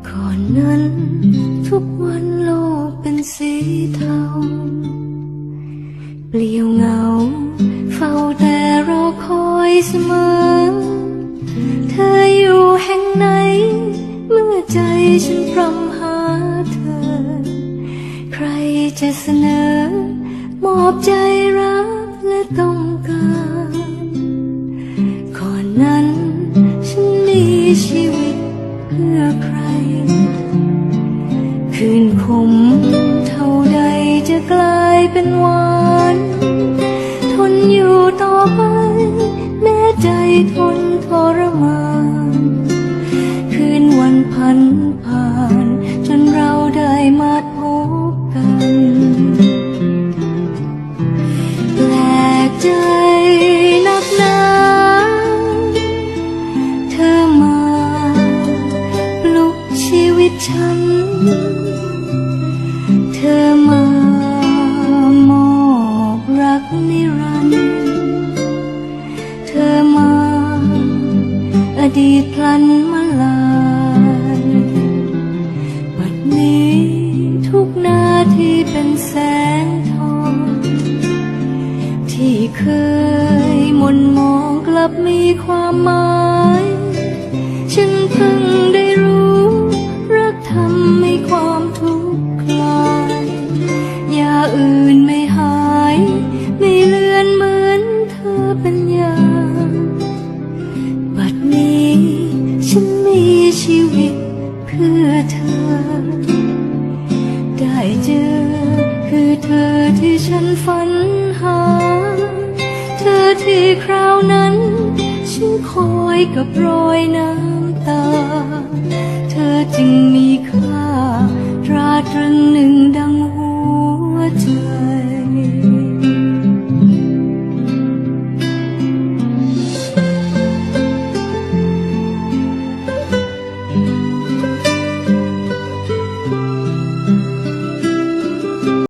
ก่อนนั้นทุกวันโลกเป็นสีเทาเปลี่ยวเหงาเฝ้าแต่รอคอยเสมอเธออยู่แห่งไหนเมื่อใจฉันพร่ำหาเธอใครจะเสนอมอบใจรักและต้องการก่อนนั้นฉันมีชีวิตเพื่อใครคืนคมเท่าใดจะกลายเป็นหวานทนอยู่ต่อไปแม้ใจทนทรมานคืนวันพันผ่านจนเราได้มาพบกันแปลกใจนักหนาเธอมาปลุกชีวิตฉันเธอมามอบรักนิรันดร์เธอมาอดีตพลันมาลายบัดนี้ทุกนาทีเป็นแสงทองที่เคยหม่นมองกลับมีความหมายฉันเพิ่งได้รู้รักทำให้ความทุกข์คลายยาอื่นไม่หายไม่เลือนเหมือนเธอเป็นยาบัดนี้ฉันมีชีวิตเพื่อเธอได้เจอคือเธอที่ฉันฝันหาเธอที่คราวนั้นฉันคอยกับรอยน้ำตาเธอจึง